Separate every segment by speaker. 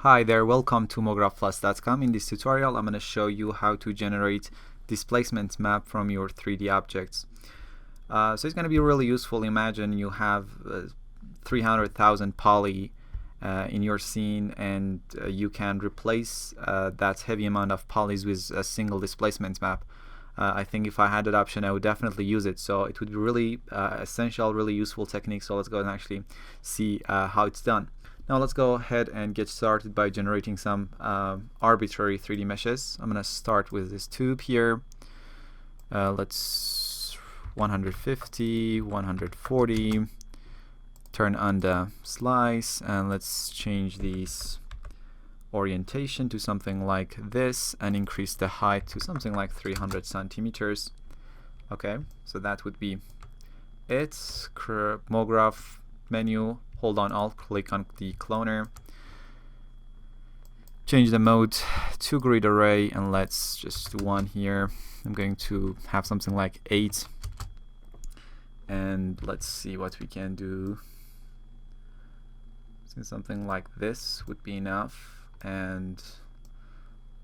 Speaker 1: Hi there, welcome to mographplus.com. In this tutorial I'm going to show you how to generate displacement map from your 3D objects. So it's going to be really useful. Imagine you have 300,000 poly in your scene, and you can replace that heavy amount of polys with a single displacement map. I think if I had that option, I would definitely use it. So it would be really essential, really useful technique. So let's go and actually see how it's done. Now let's go ahead and get started by generating some arbitrary 3D meshes. I'm going to start with this tube here. Let's 150, 140. Turn on the slice, and let's change these orientation to something like this and increase the height to something like 300 centimeters. Okay, so that would be it. MoGraph menu, hold on Alt, click on the cloner, change the mode to grid array, and let's just do one here. I'm going to have something like 8, and let's see what we can do. So something like this would be enough, and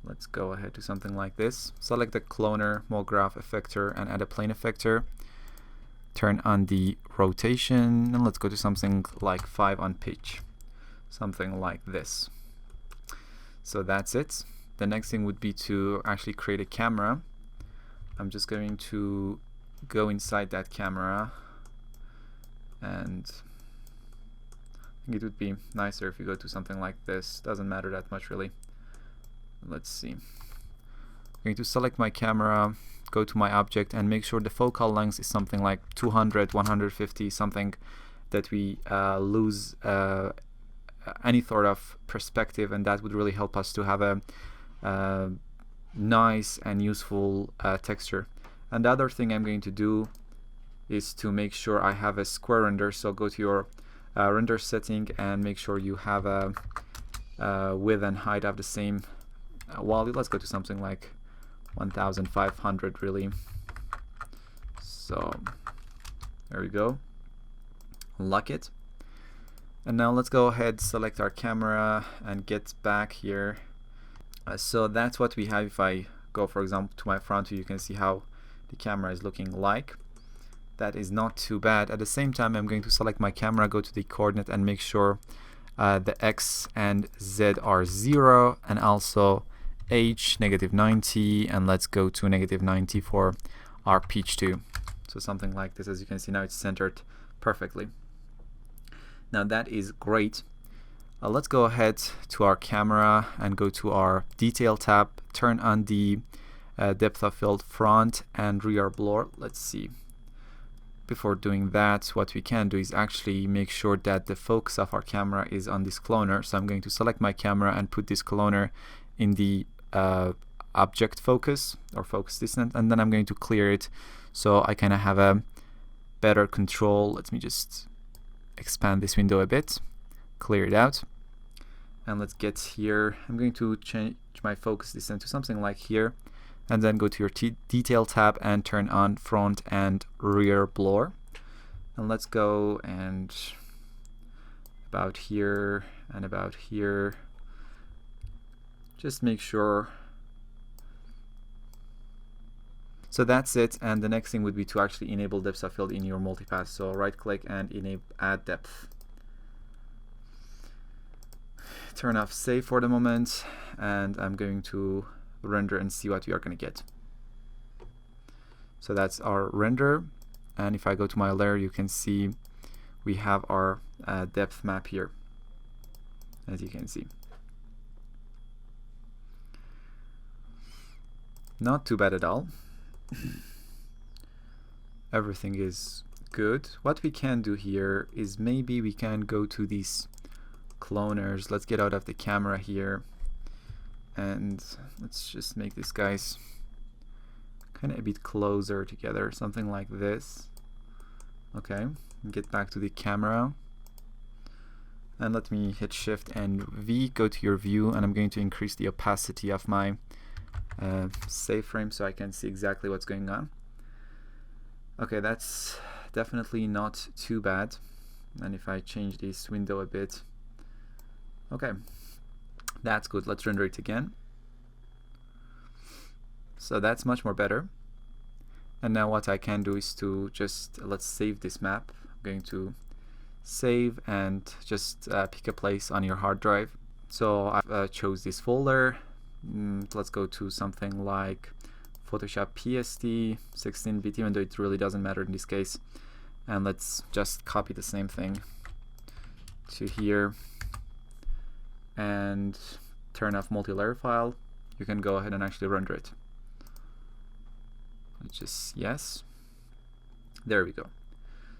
Speaker 1: let's go ahead to something like this. Select the cloner, MoGraph effector, and add a plane effector. Turn on the rotation, and let's go to something like 5 on pitch, something like this. So that's it. The next thing would be to actually create a camera. I'm just going to go inside that camera, and I think it would be nicer if you go to something like this. Doesn't matter that much really. Let's see. I'm going to select my camera, go to my object, and make sure the focal length is something like 200, 150, something that we lose any sort of perspective, and that would really help us to have a nice and useful texture. And the other thing I'm going to do is to make sure I have a square render. So go to your render setting and make sure you have a width and height of the same value. Let's go to something like 1500 really. So there we go, lock it. And now let's go ahead, select our camera, and get back here. So that's what we have. If I go, for example, to my front view, you can see how the camera is looking like. That is not too bad. At the same time, I'm going to select my camera, go to the coordinate, and make sure the X and Z are 0, and also H -90, and let's go to -90 for our pitch too. So something like this. As you can see now, it's centered perfectly. Now that is great. Let's go ahead to our camera and go to our detail tab, turn on the depth of field front and rear blur. Let's see. Before doing that, what we can do is actually make sure that the focus of our camera is on this cloner. So I'm going to select my camera and put this cloner in the object focus or focus distance, and then I'm going to clear it so I kind of have a better control. Let me just expand this window a bit, clear it out, and let's get here. I'm going to change my focus distance to something like here, and then go to your detail tab and turn on front and rear blur, and let's go and about here and about here. Just make sure. So that's it, and the next thing would be to actually enable depth of field in your multipath. So right click and enable add depth. Turn off save for the moment, and I'm going to render and see what we are going to get. So that's our render, and if I go to my layer, you can see we have our depth map here, as you can see. Not too bad at all. Everything is good. What we can do here is maybe we can go to these cloners. Let's get out of the camera here, and let's just make these guys kind of a bit closer together, something like this. Okay, get back to the camera, and let me hit Shift and V, go to your view, and I'm going to increase the opacity of my save frame so I can see exactly what's going on. Okay, that's definitely not too bad. And if I change this window a bit, okay, That's good. Let's render it again. So that's much more better. And now what I can do is to just, let's save this map. I'm going to save and just pick a place on your hard drive. So I chose this folder. Let's go to something like Photoshop PSD 16-bit, even though it really doesn't matter in this case. And let's just copy the same thing to here and turn off multi-layer file. You can go ahead and actually render it. Just yes. There we go.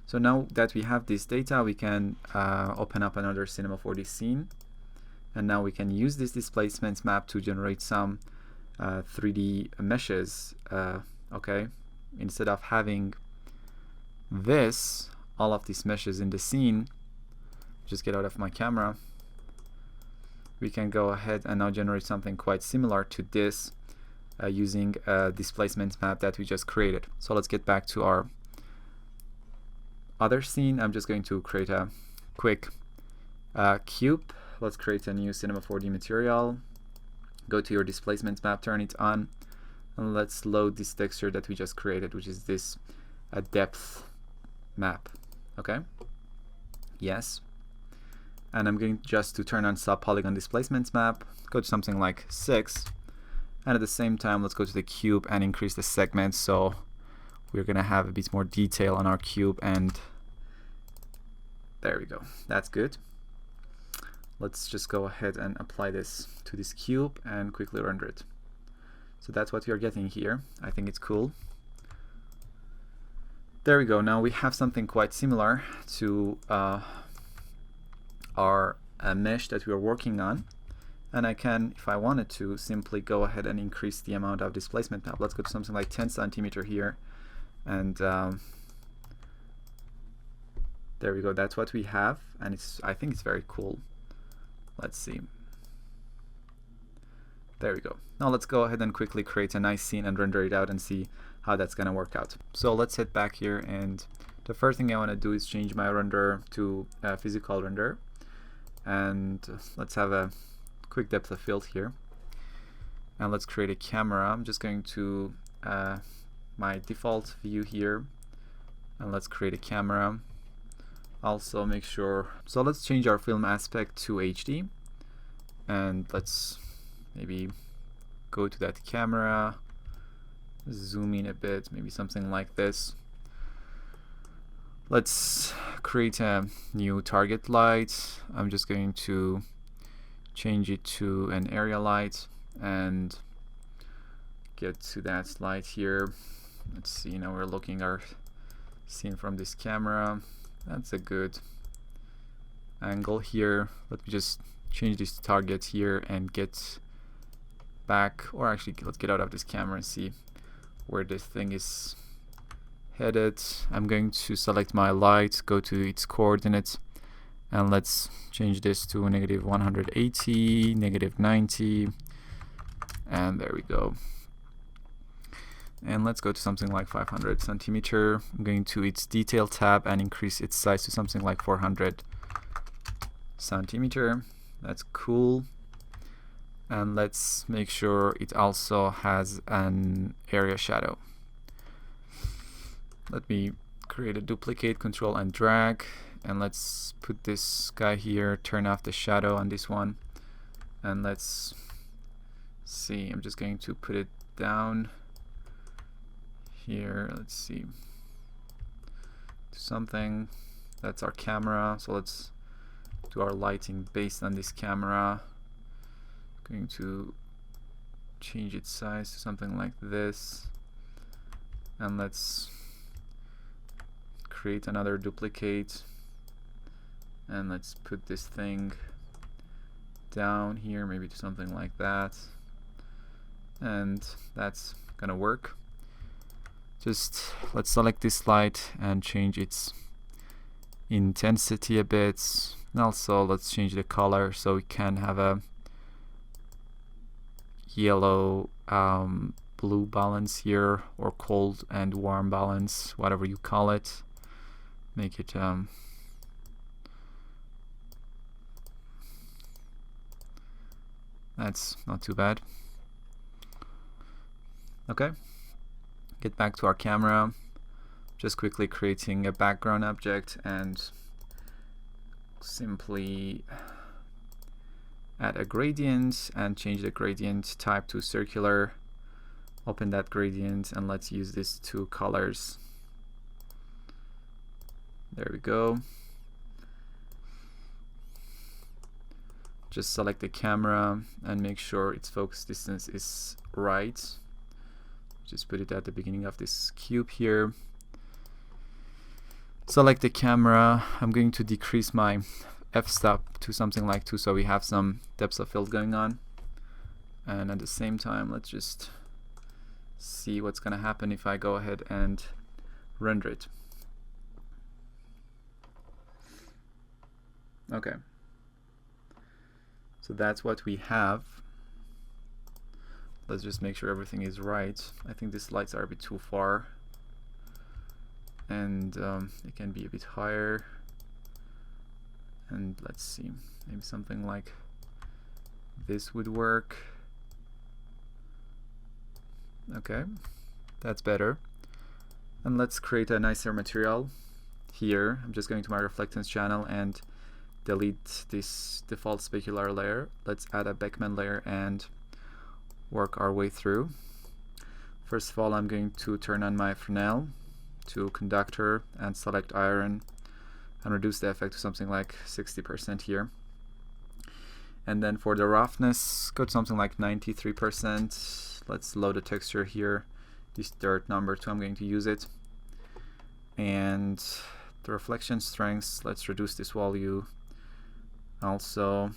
Speaker 1: So now that we have this data, we can open up another Cinema 4D scene, and now we can use this displacement map to generate some 3D meshes. Okay, instead of having this, all of these meshes in the scene, just get out of my camera, we can go ahead and now generate something quite similar to this using a displacement map that we just created. So let's get back to our other scene. I'm just going to create a quick cube. Let's create a new Cinema 4D material. Go to your displacement map, turn it on, and let's load this texture that we just created, which is this depth map. Okay, yes. And I'm going just to turn on subpolygon displacement map, go to something like 6, and at the same time let's go to the cube and increase the segments, so we're gonna have a bit more detail on our cube, and there we go. That's good. Let's just go ahead and apply this to this cube and quickly render it. So that's what you're getting here. I think it's cool. There we go. Now we have something quite similar to our mesh that we are working on, and I can, if I wanted to, simply go ahead and increase the amount of displacement map. Let's go to something like 10 centimeter here, and there we go. That's what we have, and I think it's very cool. Let's see. There we go. Now let's go ahead and quickly create a nice scene and render it out and see how that's gonna work out. So let's head back here, and the first thing I want to do is change my render to a physical render, and let's have a quick depth of field here, and let's create a camera. I'm just going to my default view here, and let's create a camera. Also make sure, so let's change our film aspect to HD, and let's maybe go to that camera, zoom in a bit, maybe something like this. Let's create a new target light. I'm just going to change it to an area light and get to that light here. Let's see, now we're looking our scene from this camera. That's a good angle here. Let me just change this target here and get back, or actually let's get out of this camera and see where this thing is headed. I'm going to select my light, go to its coordinates, and let's change this to -180, -90, and there we go. And let's go to something like 500 centimeter. I'm going to its detail tab and increase its size to something like 400 centimeter. That's cool. And let's make sure it also has an area shadow. Let me create a duplicate, control and drag, and let's put this guy here, turn off the shadow on this one, and let's see, I'm just going to put it down here. Let's see, something, that's our camera, so let's do our lighting based on this camera. Going to change its size to something like this, and let's create another duplicate, and let's put this thing down here, maybe to something like that, and that's gonna work. Just let's select this light and change its intensity a bit, and also let's change the color so we can have a yellow blue balance here, or cold and warm balance, whatever you call it. Make it That's not too bad. Okay, get back to our camera. Just quickly creating a background object and simply add a gradient and change the gradient type to circular. Open that gradient and let's use these two colors. There we go. Just select the camera and make sure its focus distance is right. Just put it at the beginning of this cube here. Select the camera. I'm going to decrease my f-stop to something like 2 so we have some depth of field going on. And at the same time, let's just see what's going to happen if I go ahead and render it. Okay. So that's what we have. Let's just make sure everything is right. I think these lights are a bit too far. And it can be a bit higher. And let's see, maybe something like this would work. Okay, that's better. And let's create a nicer material here. I'm just going to my reflectance channel and delete this default specular layer. Let's add a Beckman layer and work our way through. First of all, I'm going to turn on my Fresnel to conductor and select iron and reduce the effect to something like 60% here. And then for the roughness, go to something like 93%. Let's load the texture here. This dirt number 2, I'm going to use it. And the reflection strengths, let's reduce this value also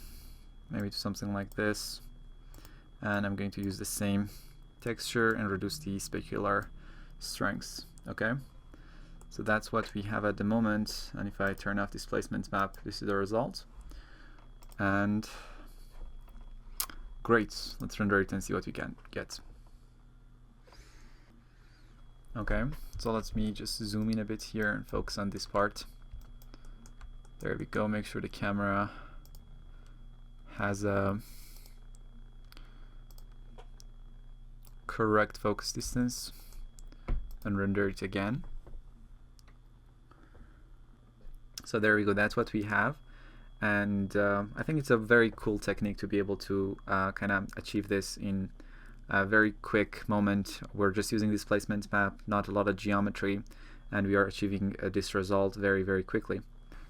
Speaker 1: maybe to something like this. And I'm going to use the same texture and reduce the specular strengths. Okay, so that's what we have at the moment. And if I turn off displacement map, this is the result. And great, let's render it and see what we can get. Okay, so let me just zoom in a bit here and focus on this part. There we go. Make sure the camera has a correct focus distance and render it again. So there we go, that's what we have. And I think it's a very cool technique to be able to kind of achieve this in a very quick moment. We're just using displacement map, not a lot of geometry, and we are achieving this result very, very quickly.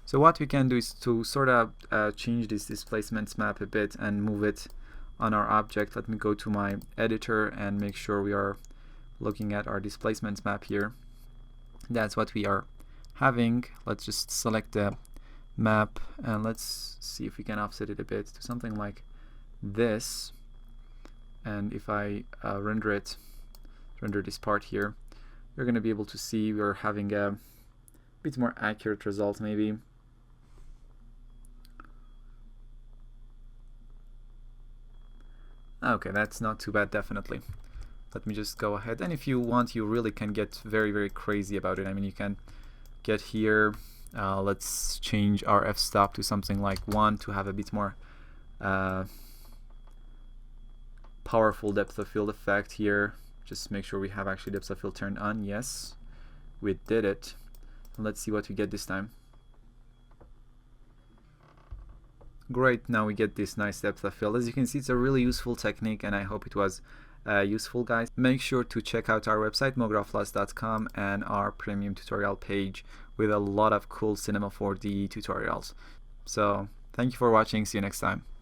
Speaker 1: So what we can do is to sort of change this displacement map a bit and move it on our object. Let me go to my editor and make sure we are looking at our displacement map here. That's what we are having. Let's just select the map and let's see if we can offset it a bit to something like this. And if I render this part here, you're going to be able to see we're having a bit more accurate result maybe. Okay, that's not too bad, definitely. Let me just go ahead, and if you want, you really can get very, very crazy about it. I mean, you can get here, let's change our f-stop to something like 1 to have a bit more powerful depth of field effect here. Just make sure we have actually depth of field turned on. Yes, we did it. And let's see what we get this time. Great, now we get this nice depth of field. As you can see, it's a really useful technique, and I hope it was useful, guys. Make sure to check out our website mographless.com and our premium tutorial page with a lot of cool Cinema 4D tutorials. So thank you for watching. See you next time.